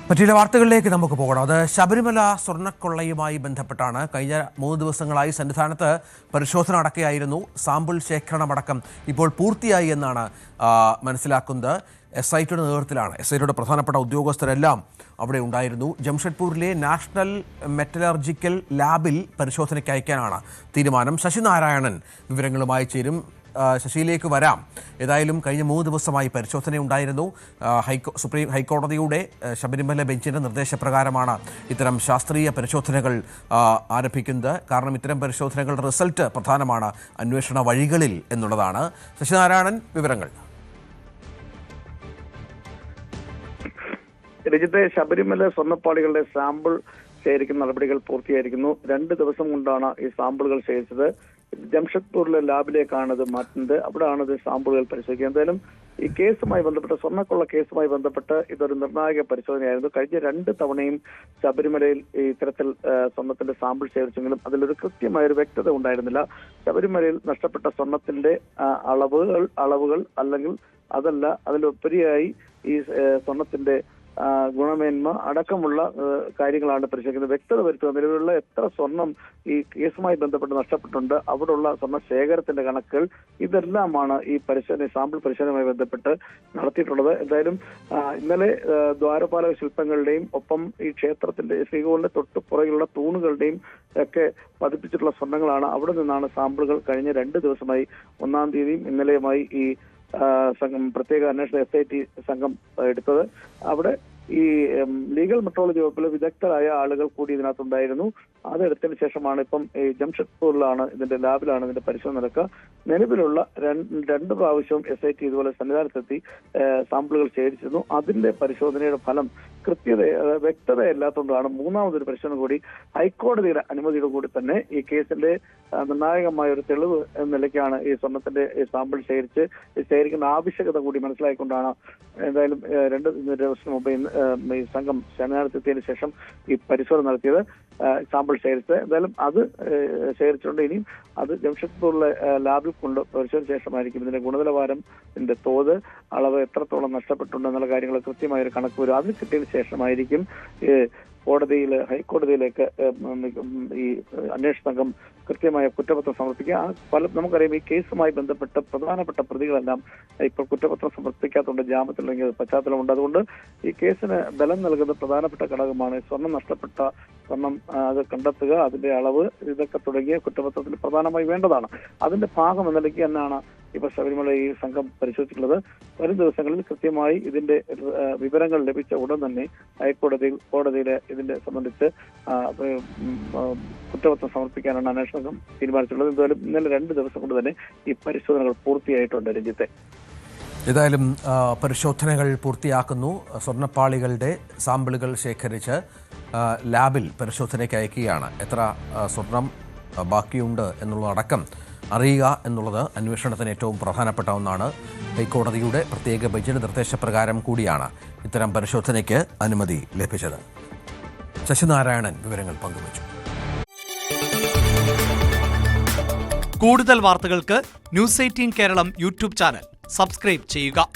മറ്റു വാർത്തകളിലേക്ക് നമുക്ക് പോകണം. അത് ശബരിമല സ്വർണ്ണക്കൊള്ളയുമായി ബന്ധപ്പെട്ടാണ്. കഴിഞ്ഞ 3 ദിവസങ്ങളായി സന്നിധാനത്ത് പരിശോധന നടക്കുകയായിരുന്നു. സാമ്പിൾ ശേഖരണമടക്കം ഇപ്പോൾ പൂർത്തിയായി എന്നാണ് മനസ്സിലാക്കുന്നത്. SITയുടെ നേതൃത്വത്തിലാണ്. SITയുടെ പ്രധാനപ്പെട്ട ഉദ്യോഗസ്ഥരെല്ലാം അവിടെ ഉണ്ടായിരുന്നു. ജംഷഡ്പൂരിലെ നാഷണൽ മെറ്റലർജിക്കൽ ലാബിൽ പരിശോധനയ്ക്ക് അയക്കാനാണ് തീരുമാനം. ശശിനാരായണൻ വിവരങ്ങളുമായി ചേരും. ശശിയിലേക്ക് വരാം. ഏതായാലും കഴിഞ്ഞ 3 ദിവസമായി പരിശോധനയുണ്ടായിരുന്നു. സുപ്രീം ഹൈക്കോടതിയുടെ ശബരിമല ബെഞ്ചിൻ്റെ നിർദ്ദേശപ്രകാരമാണ് ഇത്തരം ശാസ്ത്രീയ പരിശോധനകൾ ആരംഭിക്കുന്നത്. കാരണം ഇത്തരം പരിശോധനകളുടെ റിസൾട്ട് പ്രധാനമാണ് അന്വേഷണ വഴികളിൽ എന്നുള്ളതാണ്. ശശിനാരായണൻ, വിവരങ്ങൾ. രാജ്യത്തെ ശബരിമല സ്വർണ്ണപ്പാളികളുടെ സാമ്പിൾ ശേഖരിക്കുന്ന നടപടികൾ പൂർത്തിയായിരിക്കുന്നു. 2 ദിവസം കൊണ്ടാണ് ഈ സാമ്പിളുകൾ ശേഖരിച്ചത്. ജംഷഡ്പൂരിലെ ലാബിലേക്കാണ് ഇത് മാറ്റുന്നത്. അവിടെയാണ് ഇത് സാമ്പിളുകൾ പരിശോധിക്കുക. എന്തായാലും ഈ കേസുമായി ബന്ധപ്പെട്ട്, സ്വർണ്ണക്കൊള്ള കേസുമായി ബന്ധപ്പെട്ട് ഇതൊരു നിർണായക പരിശോധനയായിരുന്നു. കഴിഞ്ഞ 2 തവണയും ശബരിമലയിൽ ഇത്തരത്തിൽ സ്വർണത്തിന്റെ സാമ്പിൾ ശേഖരിച്ചെങ്കിലും അതിലൊരു കൃത്യമായൊരു വ്യക്തത ഉണ്ടായിരുന്നില്ല. ശബരിമലയിൽ നഷ്ടപ്പെട്ട സ്വർണത്തിന്റെ അളവുകൾ അല്ലെങ്കിൽ അതല്ല, അതിലുപരിയായി ഈ സ്വർണത്തിന്റെ ഗുണമേന്മ അടക്കമുള്ള കാര്യങ്ങളാണ് പരിശോധിക്കുന്നത്. വ്യക്തത വരുത്തുക. നിലവിലുള്ള എത്ര സ്വർണം ഈ കേസുമായി ബന്ധപ്പെട്ട് നഷ്ടപ്പെട്ടുണ്ട്, അവിടെയുള്ള സ്വർണ്ണ ശേഖരത്തിന്റെ കണക്കുകൾ, ഇതെല്ലാമാണ് ഈ സാമ്പിൾ പരിശോധനയുമായി ബന്ധപ്പെട്ട് നടത്തിയിട്ടുള്ളത്. എന്തായാലും ഇന്നലെ ദ്വാരപാലക ശില്പങ്ങളുടെയും ഒപ്പം ഈ ക്ഷേത്രത്തിന്റെ ശ്രീകോവിലിന്റെ തൊട്ട് പുറകിലുള്ള തൂണുകളുടെയും ഒക്കെ പതിപ്പിച്ചിട്ടുള്ള സ്വർണ്ണങ്ങളാണ്. അവിടെ നിന്നാണ് സാമ്പിളുകൾ കഴിഞ്ഞ 2 ദിവസമായി 1-ാം തീയതിയും ഇന്നലെയുമായി ഈ സംഘം, പ്രത്യേക അന്വേഷണ SIT സംഘം എടുത്തത്. അവിടെ ഈ ലീഗൽ മെട്രോളജി വകുപ്പിലെ വിദഗ്ധരായ ആളുകൾ കൂടി ഇതിനകത്തുണ്ടായിരുന്നു. അതെടുത്തതിന് ശേഷമാണ് ഇപ്പം ഈ ജംഷഡ്പൂരിലാണ്, ഇതിന്റെ ലാബിലാണ് ഇതിന്റെ പരിശോധന നടക്കുക. നിലവിലുള്ള 2 പ്രാവശ്യവും SIT ഇതുപോലെ സന്നിധാനത്തെത്തി സാമ്പിളുകൾ ശേഖരിച്ചിരുന്നു. അതിന്റെ പരിശോധനയുടെ ഫലം വ്യക്തതയില്ലാത്തതുകൊണ്ടാണ് 3ാമതൊരു പരിശോധന കൂടി ഹൈക്കോടതിയുടെ അനുമതിയോട് കൂടി തന്നെ ഈ കേസിന്റെ നിർണായകമായ ഒരു തെളിവ് എന്ന നിലയ്ക്കാണ് ഈ സ്വർണത്തിന്റെ ശേഖരിക്കുന്ന ആവശ്യകത കൂടി മനസ്സിലാക്കിക്കൊണ്ടാണ് എന്തായാലും 2 ദിവസം മുമ്പ് ഈ സംഘം സന്നിധാനത്തെത്തിയതിനു ശേഷം ഈ പരിശോധന നടത്തിയത്, സാമ്പിൾ ശേഖരിച്ചത്. എന്തായാലും അത് ശേഖരിച്ചുകൊണ്ട് ഇനിയും അത് ജംഷഡ്പൂരിലെ ലാബിൽ കൊണ്ട് പരിശോധിച്ച ശേഷമായിരിക്കും ഇതിന്റെ ഗുണനിലവാരം, ഇതിന്റെ തോത്, അളവ് എത്രത്തോളം നഷ്ടപ്പെട്ടുണ്ട് എന്നുള്ള കാര്യങ്ങൾ കൃത്യമായ ഒരു കണക്ക് വരും. അത് കിട്ടിയതിനു ശേഷമായിരിക്കും ഹൈക്കോടതിയിലേക്ക് ഈ അന്വേഷണ സംഘം കൃത്യമായ കുറ്റപത്രം സമർപ്പിക്കുക. നമുക്കറിയാം, ഈ കേസുമായി ബന്ധപ്പെട്ട പ്രധാനപ്പെട്ട പ്രതികളെല്ലാം ഇപ്പോൾ കുറ്റപത്രം സമർപ്പിക്കാത്തതുകൊണ്ട് ജാമ്യത്തിലിറങ്ങിയ പശ്ചാത്തലമുണ്ട്. അതുകൊണ്ട് ഈ കേസിന് ബലം നൽകുന്ന പ്രധാനപ്പെട്ട ഘടകമാണ് സ്വർണം അത് കണ്ടെത്തുക, അതിന്റെ അളവ്, ഇതൊക്കെ തുടങ്ങിയ കുറ്റപത്രത്തിൽ പ്രധാനമായി വേണ്ടതാണ്. അതിന്റെ ഭാഗം എന്ന നിലയ്ക്ക് തന്നെയാണ് ഇപ്പൊ ശബരിമല ഈ സംഘം പരിശോധിച്ചിട്ടുള്ളത്. വരും ദിവസങ്ങളിൽ കൃത്യമായി ഇതിന്റെ വിവരങ്ങൾ ലഭിച്ച ഉടൻ തന്നെ കോടതിയിലെ ഇതിന്റെ സംബന്ധിച്ച് കുറ്റപത്രം സമർപ്പിക്കാനാണ് അന്വേഷണ സംഘം തീരുമാനിച്ചിട്ടുള്ളത്. എന്തായാലും ഇന്നലെ 2 ദിവസം കൊണ്ട് തന്നെ ഈ പരിശോധനകൾ പൂർത്തിയായിട്ടുണ്ട്. രഞ്ജിത്തെ, ഏതായാലും പരിശോധനകൾ പൂർത്തിയാക്കുന്നു. സ്വർണ്ണപ്പാളികളുടെ സാമ്പിളുകൾ ശേഖരിച്ച് ലാബിൽ പരിശോധനയ്ക്ക് അയക്കുകയാണ്. എത്ര സ്വർണം ബാക്കിയുണ്ട് എന്നുള്ളതടക്കം അറിയുക എന്നുള്ളത് അന്വേഷണത്തിന് ഏറ്റവും പ്രധാനപ്പെട്ട ഒന്നാണ്. ഹൈക്കോടതിയുടെ പ്രത്യേക ബെഞ്ചിന്റെ നിർദ്ദേശപ്രകാരം കൂടിയാണ് ഇത്തരം പരിശോധനയ്ക്ക് അനുമതി ലഭിച്ചത്. ശശിനാരായണൻ വിവരങ്ങൾ പങ്കുവച്ചു. കൂടുതൽ വാർത്തകൾക്ക് News 18 Keralam YouTube channel subscribe ചെയ്യുക.